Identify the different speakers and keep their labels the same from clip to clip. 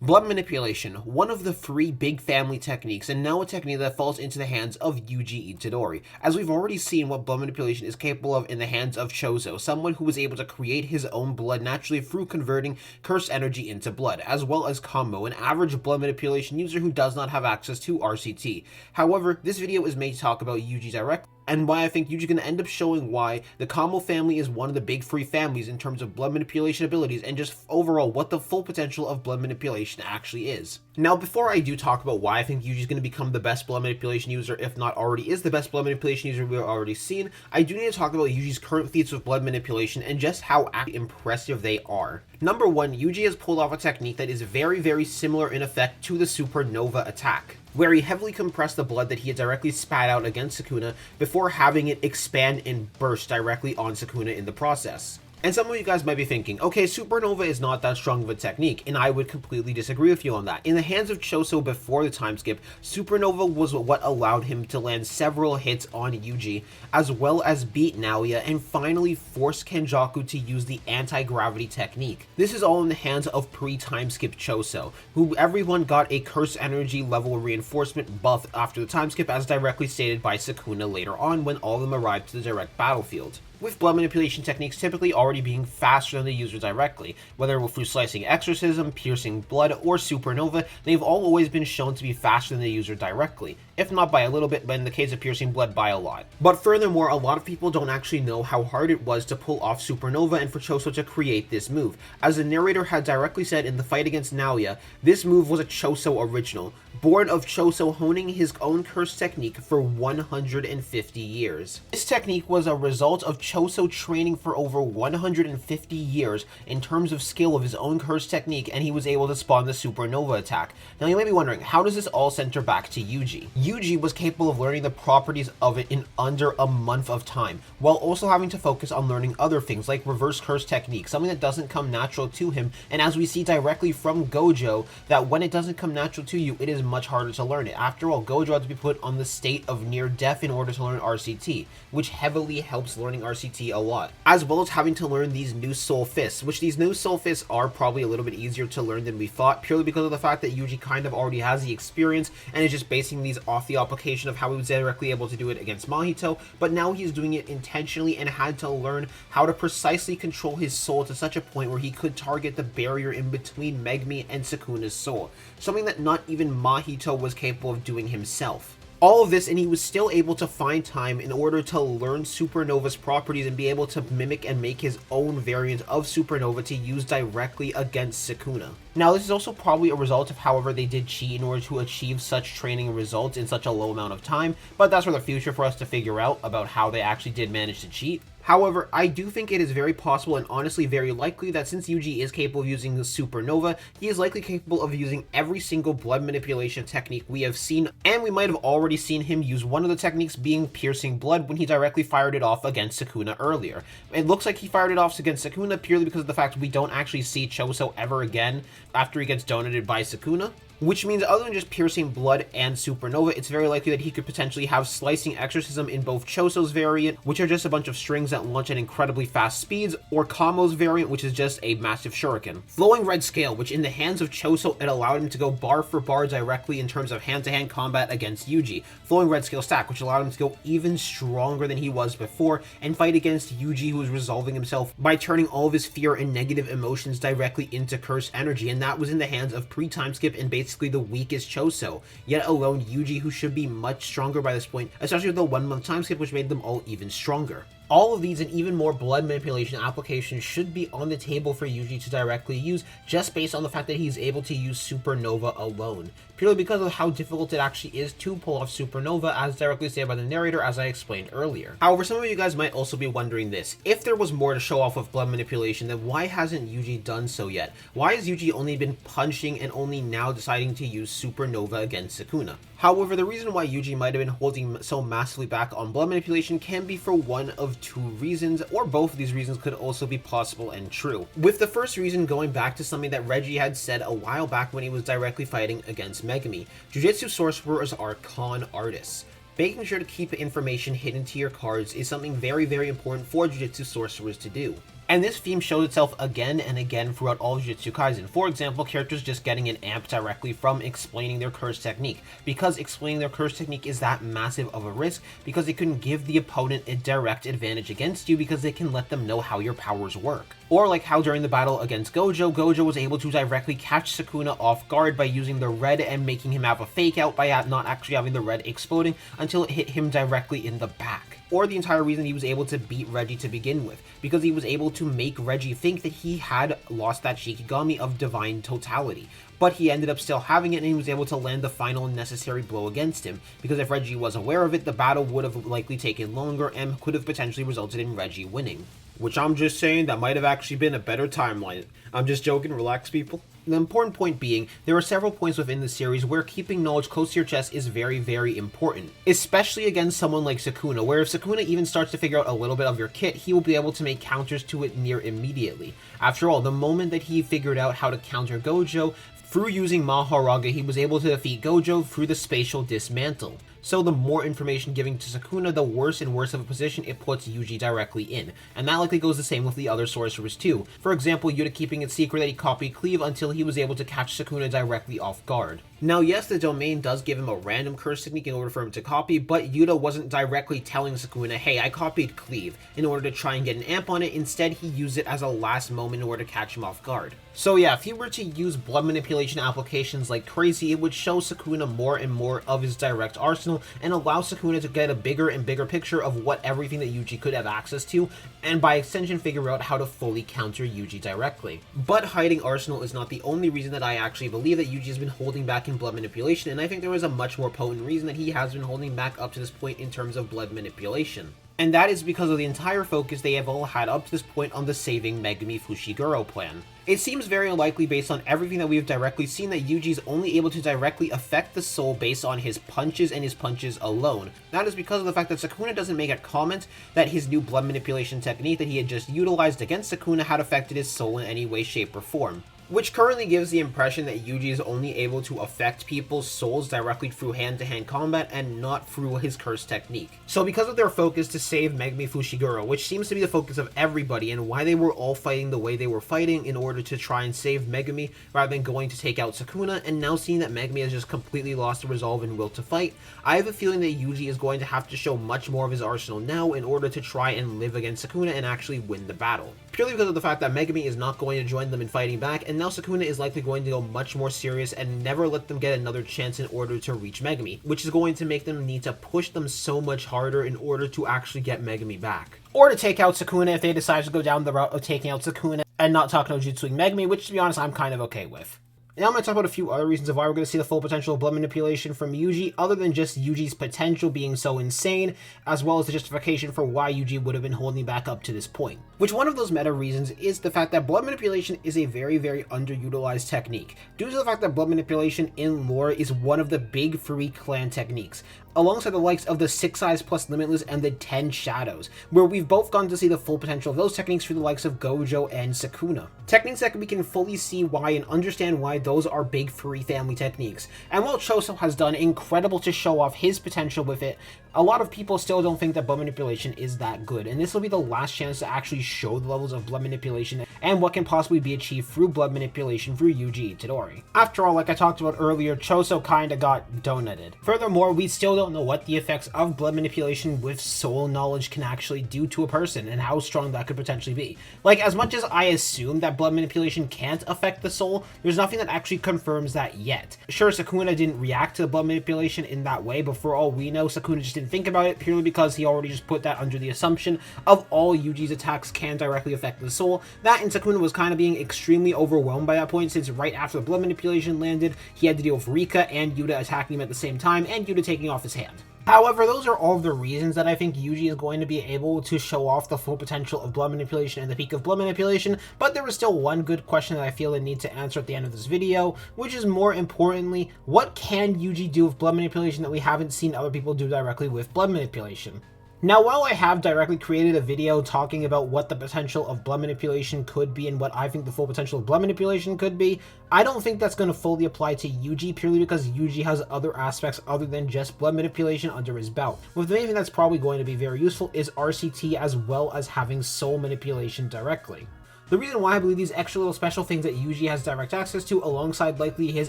Speaker 1: Blood manipulation, one of the 3 big family techniques, and now a technique that falls into the hands of Yuji Itadori, as we've already seen what blood manipulation is capable of in the hands of Chozo, someone who was able to create his own blood naturally through converting cursed energy into blood, as well as Kambo, an average blood manipulation user who does not have access to RCT. However, this video is made to talk about Yuji directly, and why I think Yuji's going to end up showing why the Kambo family is one of the big 3 families in terms of blood manipulation abilities, and just overall what the full potential of blood manipulation actually is. Now, before I do talk about why I think Yuji's going to become the best blood manipulation user, if not already is the best blood manipulation user we've already seen, I do need to talk about Yuji's current feats with blood manipulation and just how impressive they are. Number 1, Yuji has pulled off a technique that is very similar in effect to the supernova attack, where he heavily compressed the blood that he had directly spat out against Sukuna before having it expand and burst directly on Sukuna in the process. And some of you guys might be thinking, okay, supernova is not that strong of a technique, and I would completely disagree with you on that. In the hands of Chozo before the time skip, supernova was what allowed him to land several hits on Yuji, as well as beat Naoya and finally force Kenjaku to use the anti-gravity technique. This is all in the hands of pre-time skip Chozo, who everyone got a curse energy level reinforcement buff after the time skip, as directly stated by Sukuna later on when all of them arrived to the direct battlefield, with blood manipulation techniques typically already being faster than the user directly. Whether through slicing exorcism, piercing blood, or supernova, they've all always been shown to be faster than the user directly, if not by a little bit, but in the case of piercing blood, by a lot. But furthermore, a lot of people don't actually know how hard it was to pull off supernova and for Chozo to create this move. As the narrator had directly said in the fight against Naoya, this move was a Chozo original, born of Chozo honing his own curse technique for 150 years. This technique was a result of Chozo training for over 150 years in terms of skill of his own curse technique, and he was able to spawn the supernova attack. Now you may be wondering, how does this all center back to Yuji? Yuji was capable of learning the properties of it in under a month of time, while also having to focus on learning other things like reverse curse technique, something that doesn't come natural to him, and as we see directly from Gojo, that when it doesn't come natural to you, it is much harder to learn it. After all, Gojo had to be put on the state of near death in order to learn RCT, which heavily helps learning RCT a lot, as well as having to learn these new soul fists, which these new soul fists are probably a little bit easier to learn than we thought, purely because of the fact that Yuji kind of already has the experience and is just basing these off the application of how he was directly able to do it against Mahito, but now he's doing it intentionally and had to learn how to precisely control his soul to such a point where he could target the barrier in between Megumi and Sukuna's soul, something that not even Mahito was capable of doing himself. All of this, and he was still able to find time in order to learn Supernova's properties and be able to mimic and make his own variant of Supernova to use directly against Sukuna. Now, this is also probably a result of however they did cheat in order to achieve such training results in such a low amount of time, but that's for the future for us to figure out about how they actually did manage to cheat. However, I do think it is very possible and honestly very likely that since Yuji is capable of using the supernova, he is likely capable of using every single blood manipulation technique we have seen, and we might have already seen him use one of the techniques being piercing blood when he directly fired it off against Sukuna earlier. It looks like he fired it off against Sukuna purely because of the fact we don't actually see Chozo ever again after he gets donated by Sukuna. Which means other than just piercing blood and supernova, it's very likely that he could potentially have slicing exorcism in both Chozo's variant, which are just a bunch of strings that launch at incredibly fast speeds, or Kamo's variant, which is just a massive shuriken. Flowing red scale, which in the hands of Chozo, it allowed him to go bar for bar directly in terms of hand-to-hand combat against Yuji. Flowing red scale stack, which allowed him to go even stronger than he was before and fight against Yuji, who was resolving himself by turning all of his fear and negative emotions directly into curse energy, and that was in the hands of pre-time skip and basically the weakest Chozo, yet alone Yuji, who should be much stronger by this point, especially with the 1 month time skip, which made them all even stronger. All of these and even more blood manipulation applications should be on the table for Yuji to directly use, just based on the fact that he's able to use Supernova alone, purely because of how difficult it actually is to pull off Supernova, as directly stated by the narrator, as I explained earlier. However, some of you guys might also be wondering this: if there was more to show off with blood manipulation, then why hasn't Yuji done so yet? Why has Yuji only been punching and only now deciding to use Supernova against Sukuna? However, the reason why Yuji might have been holding so massively back on blood manipulation can be for one of 2 reasons, or both of these reasons could also be possible and true. With the first reason going back to something that Reggie had said a while back when he was directly fighting against Megumi: Jujutsu sorcerers are con artists. Making sure to keep information hidden to your cards is something very important for Jujutsu sorcerers to do. And this theme shows itself again and again throughout all of Jujutsu Kaisen. For example, characters just getting an amp directly from explaining their curse technique, because explaining their curse technique is that massive of a risk, because it can give the opponent a direct advantage against you because they can let them know how your powers work. Or like how during the battle against Gojo, Gojo was able to directly catch Sukuna off guard by using the red and making him have a fake out by not actually having the red exploding until it hit him directly in the back. Or the entire reason he was able to beat Reggie to begin with, because he was able to make Reggie think that he had lost that Shikigami of divine totality. But he ended up still having it, and he was able to land the final necessary blow against him, because if Reggie was aware of it, the battle would have likely taken longer and could have potentially resulted in Reggie winning. Which I'm just saying, that might have actually been a better timeline. I'm just joking, relax people. The important point being, there are several points within the series where keeping knowledge close to your chest is very, very important. Especially against someone like Sukuna, where if Sukuna even starts to figure out a little bit of your kit, he will be able to make counters to it near immediately. After all, the moment that he figured out how to counter Gojo, through using Mahoraga, he was able to defeat Gojo through the spatial dismantle. So the more information given to Sukuna, the worse and worse of a position it puts Yuji directly in. And that likely goes the same with the other sorcerers too. For example, Yuta keeping it secret that he copied Cleave until he was able to catch Sukuna directly off guard. Now yes, the domain does give him a random curse technique in order for him to copy, but Yuta wasn't directly telling Sukuna, hey, I copied Cleave, in order to try and get an amp on it. Instead, he used it as a last moment in order to catch him off guard. So yeah, if he were to use blood manipulation applications like crazy, it would show Sukuna more and more of his direct arsenal, and allow Sukuna to get a bigger and bigger picture of what everything that Yuji could have access to, and by extension figure out how to fully counter Yuji directly. But hiding arsenal is not the only reason that I actually believe that Yuji has been holding back in blood manipulation, and I think there is a much more potent reason that he has been holding back up to this point in terms of blood manipulation. And that is because of the entire focus they have all had up to this point on the saving Megumi Fushiguro plan. It seems very unlikely based on everything that we have directly seen that Yuji is only able to directly affect the soul based on his punches and his punches alone. That is because of the fact that Sukuna doesn't make a comment that his new blood manipulation technique that he had just utilized against Sukuna had affected his soul in any way, shape, or form. Which currently gives the impression that Yuji is only able to affect people's souls directly through hand-to-hand combat and not through his curse technique. So because of their focus to save Megumi Fushiguro, which seems to be the focus of everybody and why they were all fighting the way they were fighting in order to try and save Megumi rather than going to take out Sukuna, and now seeing that Megumi has just completely lost the resolve and will to fight, I have a feeling that Yuji is going to have to show much more of his arsenal now in order to try and live against Sukuna and actually win the battle. Purely because of the fact that Megumi is not going to join them in fighting back, and now Sukuna is likely going to go much more serious and never let them get another chance in order to reach Megumi, which is going to make them need to push them so much harder in order to actually get Megumi back. Or to take out Sukuna if they decide to go down the route of taking out Sukuna and not talking no Jutsuing Megumi, which to be honest I'm kind of okay with. Now I'm going to talk about a few other reasons of why we're going to see the full potential of blood manipulation from Yuji, other than just Yuji's potential being so insane, as well as the justification for why Yuji would have been holding back up to this point. Which one of those meta reasons is the fact that blood manipulation is a very, very underutilized technique, due to the fact that blood manipulation in lore is one of the big 3 clan techniques, alongside the likes of the 6 Eyes plus Limitless and the 10 Shadows, where we've both gotten to see the full potential of those techniques through the likes of Gojo and Sukuna. Techniques that we can fully see why and understand why those are big 3 family techniques. And while Choso has done incredible to show off his potential with it, a lot of people still don't think that blood manipulation is that good, and this will be the last chance to actually show the levels of blood manipulation and what can possibly be achieved through blood manipulation through Yuji Itadori. After all, like I talked about earlier, Choso kinda got donutted. Furthermore, we still don't know what the effects of blood manipulation with soul knowledge can actually do to a person and how strong that could potentially be. Like, as much as I assume that blood manipulation can't affect the soul, there's nothing that actually confirms that yet. Sure, Sukuna didn't react to the blood manipulation in that way, but for all we know, Sukuna just didn't think about it purely because he already just put that under the assumption of all Yuji's attacks can directly affect the soul. That and Sukuna was kind of being extremely overwhelmed by that point, since right after the blood manipulation landed, he had to deal with Rika and Yuta attacking him at the same time, and Yuta taking off his hand. However, those are all the reasons that I think Yuji is going to be able to show off the full potential of blood manipulation and the peak of blood manipulation, but there is still one good question that I feel I need to answer at the end of this video, which is more importantly, what can Yuji do with blood manipulation that we haven't seen other people do directly with blood manipulation? Now, while I have directly created a video talking about what the potential of blood manipulation could be and what I think the full potential of blood manipulation could be, I don't think that's going to fully apply to Yuji purely because Yuji has other aspects other than just blood manipulation under his belt. With the main thing that's probably going to be very useful is RCT as well as having soul manipulation directly. The reason why I believe these extra little special things that Yuji has direct access to, alongside likely his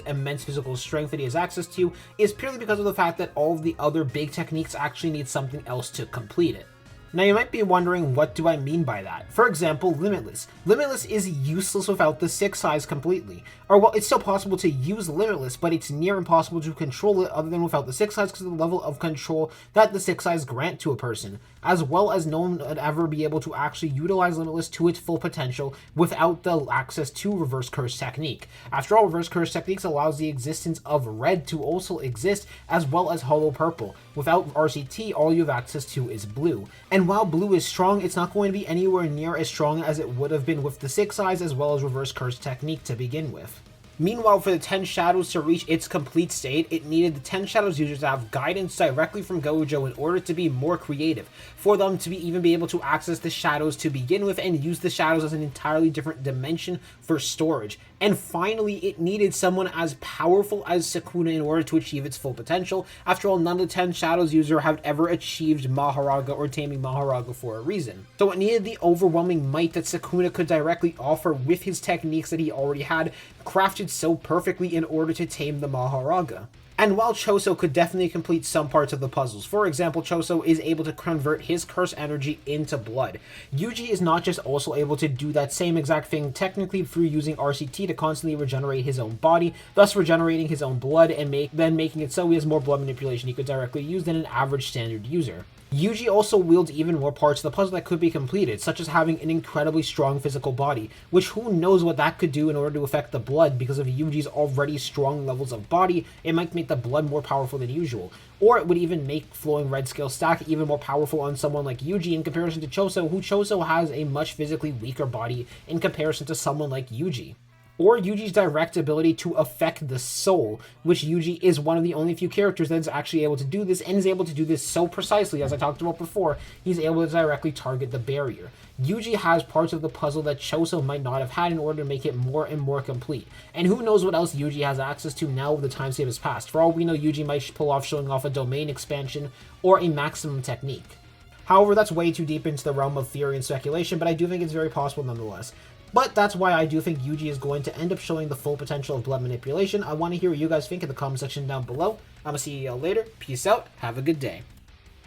Speaker 1: immense physical strength that he has access to, is purely because of the fact that all of the other big techniques actually need something else to complete it. Now you might be wondering, what do I mean by that? For example, Limitless. Limitless is useless without the 6 eyes completely. Or well, it's still possible to use Limitless, but it's near impossible to control it other than without the 6 eyes because of the level of control that the 6 eyes grant to a person, as well as no one would ever be able to actually utilize Limitless to its full potential without the access to Reverse Curse Technique. After all, Reverse Curse Techniques allows the existence of Red to also exist, as well as Hollow Purple. Without RCT, all you have access to is Blue. And while Blue is strong, it's not going to be anywhere near as strong as it would have been with the 6 eyes as well as Reverse Curse Technique to begin with. Meanwhile, for the 10 Shadows to reach its complete state, it needed the 10 Shadows users to have guidance directly from Gojo in order to be more creative, for them to even be able to access the Shadows to begin with and use the Shadows as an entirely different dimension for storage. And finally, it needed someone as powerful as Sukuna in order to achieve its full potential. After all, none of the 10 Shadows user have ever achieved Mahoraga or taming Mahoraga for a reason. So it needed the overwhelming might that Sukuna could directly offer with his techniques that he already had, crafted so perfectly in order to tame the Mahoraga. And while Choso could definitely complete some parts of the puzzles, for example, Choso is able to convert his curse energy into blood. Yuji is not just also able to do that same exact thing technically through using RCT to constantly regenerate his own body, thus regenerating his own blood and then making it so he has more blood manipulation he could directly use than an average standard user. Yuji also wields even more parts of the puzzle that could be completed, such as having an incredibly strong physical body, which who knows what that could do in order to affect the blood. Because of Yuji's already strong levels of body, it might make the blood more powerful than usual. Or it would even make flowing red scale stack even more powerful on someone like Yuji in comparison to Choso, who Choso has a much physically weaker body in comparison to someone like Yuji. Or Yuji's direct ability to affect the soul, which Yuji is one of the only few characters that is actually able to do this, and is able to do this so precisely, as I talked about before, he's able to directly target the barrier. Yuji has parts of the puzzle that Choso might not have had in order to make it more and more complete. And who knows what else Yuji has access to now the time save has passed. For all we know, Yuji might pull off showing off a domain expansion or a maximum technique. However, that's way too deep into the realm of theory and speculation, but I do think it's very possible nonetheless. But that's why I do think Yuji is going to end up showing the full potential of blood manipulation. I want to hear what you guys think in the comment section down below. I'm gonna see y'all later. Peace out. Have a good day.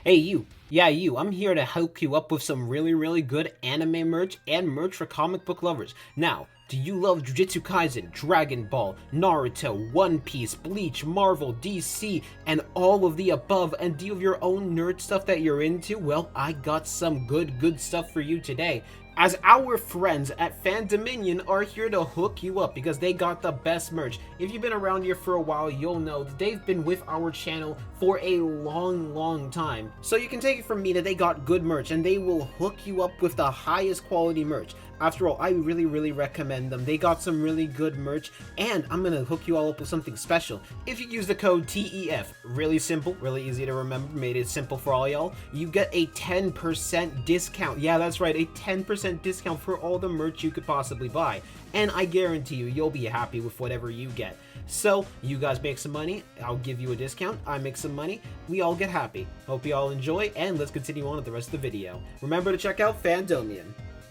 Speaker 1: Hey you. Yeah, you. I'm here to hook you up with some really good anime merch and merch for comic book lovers. Now, do you love Jujutsu Kaisen, Dragon Ball, Naruto, One Piece, Bleach, Marvel, DC, and all of the above, and do you have your own nerd stuff that you're into? Well, I got some good stuff for you today, as our friends at Fandominion are here to hook you up because they got the best merch. If you've been around here for a while, you'll know that they've been with our channel for a long time. So you can take it from me that they got good merch and they will hook you up with the highest quality merch. After all, I really recommend them. They got some really good merch, and I'm gonna hook you all up with something special. If you use the code TEF, really simple, really easy to remember, made it simple for all y'all, you get a 10% discount. Yeah, that's right, a 10% discount for all the merch you could possibly buy. And I guarantee you, you'll be happy with whatever you get. So, you guys make some money, I'll give you a discount, I make some money, we all get happy. Hope you all enjoy, and let's continue on with the rest of the video. Remember to check out Fandomian.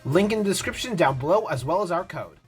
Speaker 1: Link in the description down below, as well as our code.